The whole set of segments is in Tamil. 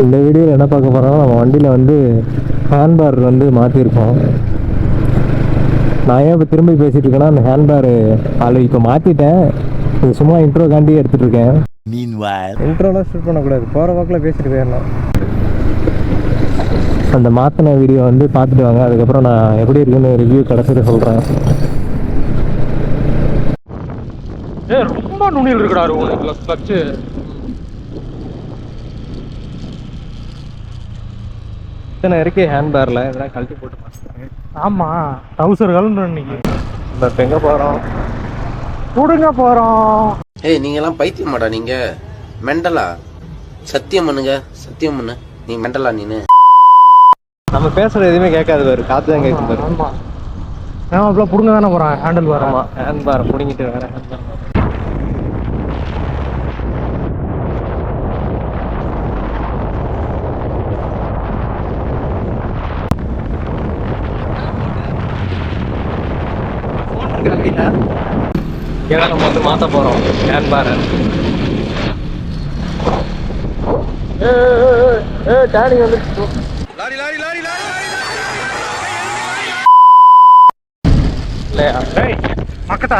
இந்த வீடியோவில் என்ன பார்க்க போகிறோம்னா நம்ம வண்டியில் வந்து ஹேண்ட்பார் வந்து மாற்றிருக்கோம். நான் ஏன் இப்போ திரும்பி பேசிகிட்டு இருக்கேன்னா அந்த ஹேண்ட்பார் அதில் இப்போ மாற்றிட்டேன். இது சும்மா இன்ட்ரோக்காண்டி எடுத்துகிட்டு இருக்கேன். இன்ட்ரோலாம் ஷூட் பண்ணக்கூடாது, போகிற வாக்கில் பேசிட்டு போயிடலாம். அந்த மாற்றின வீடியோ வந்து பார்த்துட்டு வாங்க, அதுக்கப்புறம் நான் எப்படி இருக்குன்னு ரிவ்யூ கடைசியில் சொல்கிறேன். ரொம்ப நுனியில் இருக்கிறாரு உங்களுக்கு கிளச்சு. இத்தனை இருக்கு ஹேண்ட்பாரில், இதெல்லாம் கழட்டி போட்டு மாற்றிட்டாங்க. ஆமாம், டவுசர்கள் இன்னைக்கு இப்போ எங்கே போகிறோம்? கொடுங்க போகிறோம். ஏய், நீங்கெல்லாம் பைத்தியமாடா? நீங்க மெண்டலா? சத்தியம் பண்ணுங்க, சத்தியம் பண்ணு. நீ மெண்டலா? நீனு நம்ம பேசுறது எதுவுமே கேட்காது பாரு, காற்று தான் கேட்கும் பாரு. ஆமாம், ஏன் அப்படியே பிடுங்க தானே போகிறேன் ஹேண்டில் பார். ஆமாம், ஹேண்ட்பாரை பிடிங்கிட்டு வேறு ஹேண்ட்பார். ஏன்னா நம்ம வந்து மாற்ற போகிறோம் ஹேண்ட்பாரை. டேனிங் வந்து இல்லையா? மக்கட்டா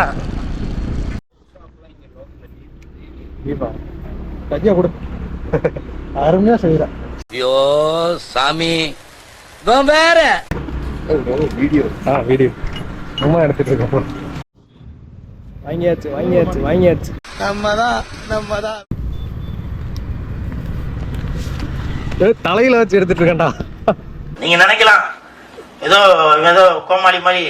தீபா கஜியா கொடு, அருமையாக செய்கிறேன். ஐயோ சாமி, வேற வீடியோ வீடியோ சும்மா எடுத்துட்டு இருக்கோம். வாங்கியாச்சு. நம்மதான் தலையில வச்சு எடுத்துட்டு இருக்கேன்டா. நீங்க நினைக்கலாம் ஏதோ ஏதோ கோமாளி மாதிரி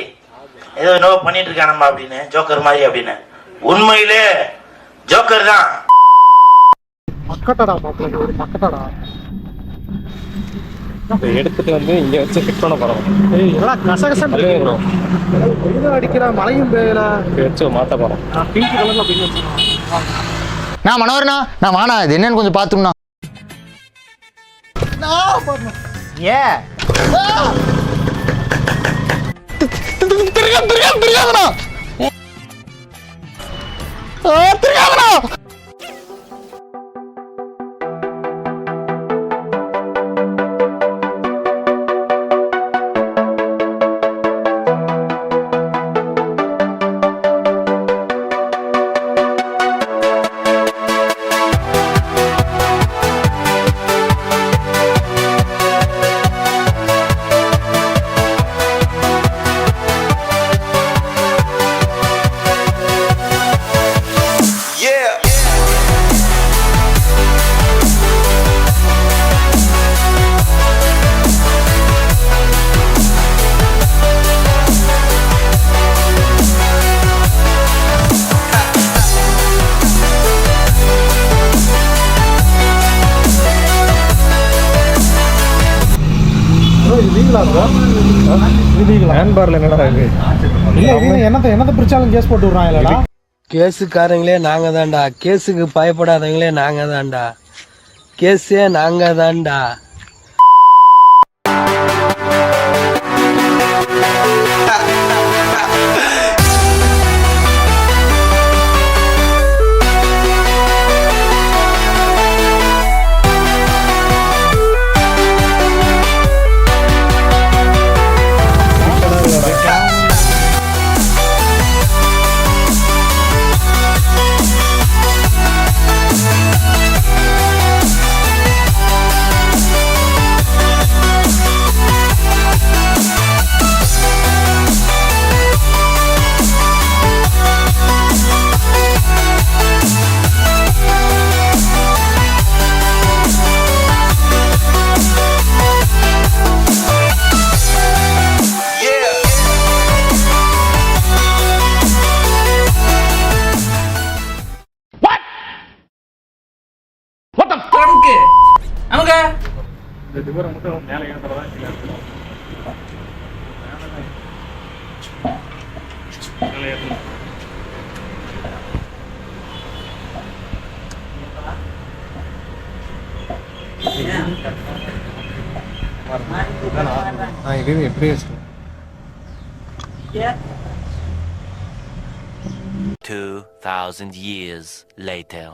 ஏதோ என்னவோ பண்ணிட்டு இருக்கானம்மா அப்படின்னு, ஜோக்கர் மாதிரி அப்படின்னு. உண்மையிலே ஜோக்கர் தான். மக்கட்டாடா மாப்பிள்ள, ஒரு மக்கட்டாடா. எடுத்துட்டு வந்து இங்க வச்சு ஃபிட் பண்ண போறோம். எல்லாம் கசகசம் வெயிலும் அடிக்கிற, மழையும் பெய்யல, வச்சு மாத்த போறோம். பிங்க் கலர்ல பின் வச்சுருக்கோம். நான் மனோகரண்ணா, நான் வாண்ணா, இது என்னன்னு கொஞ்சம் பார்த்துக்கணும். திருக்காங்கண்ணா. ஹேண்ட்பார்ல என்னடா இருக்கு? என்னத்தை பிரிச்சாலும் கேஸ் போட்டு விடுறான் இல்லடா. கேஸுக்காரங்களே நாங்க தான்டா, கேஸுக்கு பயப்படாதவங்களே நாங்க தான்டா, கேஸே நாங்க தான்டா. இது எப்படி 2,000 years later.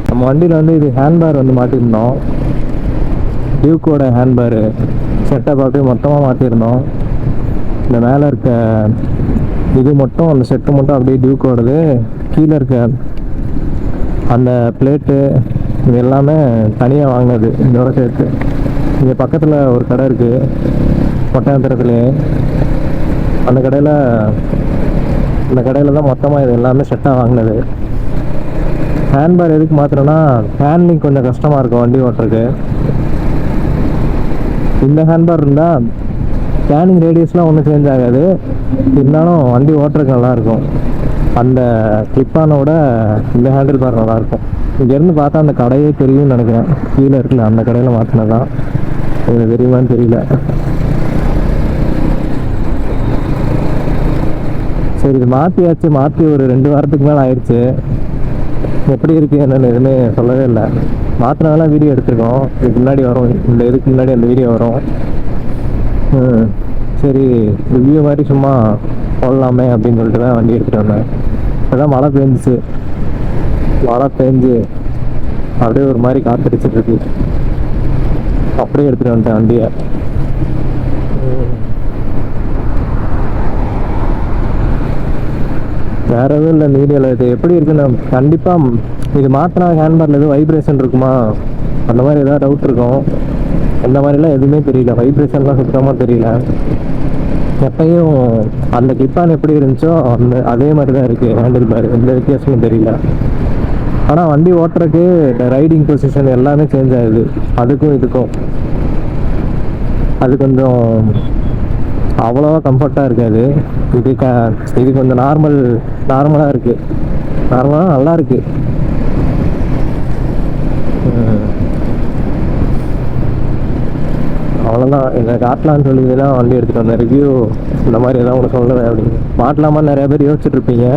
நம்ம வண்டியில் வந்து இது ஹேண்ட்பார் வந்து மாட்டியிருந்தோம். டியூக்கோட ஹேண்ட்பாரு செட்டப் அப்படியே மொத்தமாக மாற்றிருந்தோம். இந்த மேலே இருக்க இது மட்டும், அந்த செட்டு மட்டும் அப்படியே டியூக்கோடது. கீழே இருக்க அந்த பிளேட்டு இது எல்லாமே தனியாக வாங்கினது இதோட சேர்த்து. இங்கே பக்கத்தில் ஒரு கடை இருக்குது ஒட்டயந்திரத்துலேயே. அந்த கடையில் தான் மொத்தமாக இது எல்லாமே செட்டாக வாங்கினது. ஹேண்ட்பார் எதுக்கு மாத்திரம்னா ஹேண்ட்லிங் கொஞ்சம் கஷ்டமாக இருக்கும் வண்டி ஓட்டுறதுக்கு. இந்த ஹேண்ட்பார் இருந்தால் கேனிங் ரேடியஸ்லாம் ஒன்றும் சேஞ்ச் ஆகாது, இருந்தாலும் வண்டி ஓட்டுறதுக்கு நல்லாயிருக்கும். அந்த கிளிப்பானோட இந்த ஹேண்டில் பார் நல்லாயிருக்கும். இங்கேருந்து பார்த்தா அந்த கடையே தெரியும்னு நினைக்கிறேன். கீழே இருக்குல்ல அந்த கடையில் மாற்றினதான். எனக்கு தெரியுமான்னு தெரியல. சரி, இது மாற்றி ஒரு 2 வாரத்துக்கு மேலே ஆயிடுச்சு. எப்படி இருக்குது என்னென்னு எதுவுமே சொல்லவே இல்லை. மாற்றினாலாம் வீடியோ எடுத்துருக்கோம். இதுக்கு முன்னாடி வரும், இதுக்கு முன்னாடி அந்த வீடியோ வரும். சரி, ரிவ்யூ மாதிரி சும்மா போடலாமே அப்படின்னு சொல்லிட்டு தான் வண்டி எடுத்துகிட்டு வந்தேன். இப்போதான் மழை பெஞ்சு அப்படியே ஒரு மாதிரி காத்தடிச்சிட்டு இருக்கு. அப்படியே எடுத்துகிட்டு வந்துட்டேன் வண்டியை. வேற எதுவும் இல்லை மீடியாவில். இது எப்படி இருக்குன்னு கண்டிப்பாக இது மாற்றினா ஹேண்ட்பாரில் எதுவும் வைப்ரேஷன் இருக்குமா அந்த மாதிரி ஏதாவது டவுட் இருக்கும். அந்த மாதிரிலாம் எதுவுமே தெரியல. வைப்ரேஷன்லாம் சுத்தமாக தெரியல. எப்பயும் அந்த கிளிப்பான் எப்படி இருந்துச்சோ அதே மாதிரி தான் இருக்குது ஹேண்டில் பார். எந்த வித்தியாசமும் தெரியல. ஆனால் வண்டி ஓட்டுறதுக்கு ரைடிங் பொசிஷன் எல்லாமே சேஞ்ச் ஆகுது. அதுக்கும் இதுக்கும் அது கொஞ்சம் அவ்வளோவா கம்ஃபர்ட்டாக இருக்காது. இது கொஞ்சம் நார்மலாக இருக்குது. நார்மலாக நல்லா இருக்குது. அவ்வளோதான். இதை காட்டலான்னு சொல்லி தான் வண்டி எடுத்துகிட்டு வந்தேன். ரிவ்யூ இந்த மாதிரி எதாவது ஒன்று சொல்லுவேன் அப்படின்னு. மாட்டலாமான்னு நிறையா பேர் யோசிச்சுட்ருப்பீங்க.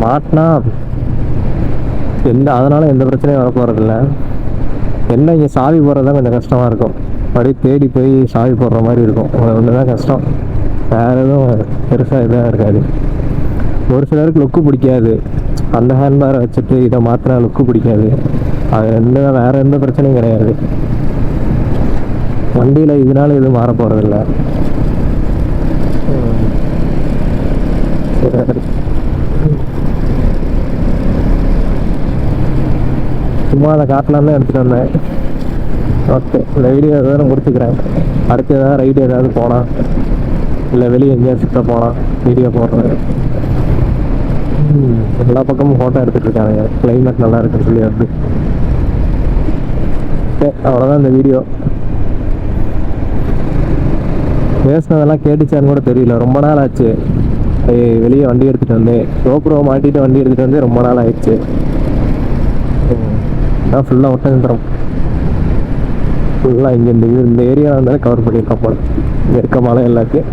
மாட்டினா அதனால் எந்த பிரச்சனையும் வர போகிறதில்ல. என்ன இங்கே சாவி போடுறது தான் கொஞ்சம் கஷ்டமாக இருக்கும். அப்படியே தேடி போய் சாவி போடுற மாதிரி இருக்கும். ஒன்று தான் கஷ்டம். வேறு எதுவும் பெருசாக இதாக இருக்காது. ஒரு சிலருக்கு லுக்கு பிடிக்காது. அந்த ஹேண்ட்பாரை வச்சுட்டு இதை மாற்றினா லுக்கு பிடிக்காது. அது வேறு எந்த பிரச்சனையும் கிடையாது. வண்டியில் இதனால எதுவும் மாற போகிறதில்ல. சும்மா அதை காட்டலாம் தான் எடுத்துகிட்டு வந்தேன். ஓகே, இந்த வீடியோ எதாவது முடிச்சுக்கிறேன். அடுத்து ஏதாவது ரைடு ஏதாவது போனால் இல்லை வெளியே எங்கேயாவது சுற்ற போனால் வீடியோ போடுறேன். எல்லா பக்கமும் ஃபோட்டோ எடுத்துகிட்டு இருக்காங்க. கிளைமேட் நல்லா இருக்குன்னு சொல்லி வந்து. ஓகே, அவ்வளோதான் இந்த வீடியோ. பேசினதெல்லாம் கேட்டுச்சான்னு கூட தெரியல. ரொம்ப நாள் ஆச்சு வெளியே வண்டி எடுத்துகிட்டு வந்தேன். GoPro மாட்டிட்டு வண்டி எடுத்துகிட்டு வந்து ரொம்ப நாள் ஆயிடுச்சு. அதான் ஃபுல்லாக ஒட்டஞ்சந்திரம் ஃபுல்லாக இங்கே இந்த ஏரியா வந்தாலும் கவர் பண்ணியிருக்கோம் போல. இங்கே இருக்க மலை எல்லாத்தையும்.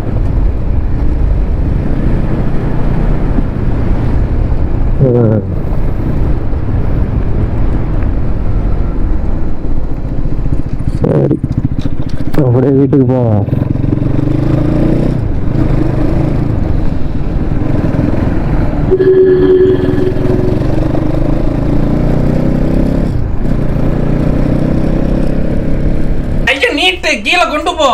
சரி, அப்படியே வீட்டுக்கு போவோம். நீட்டு கீழே கொண்டு போ.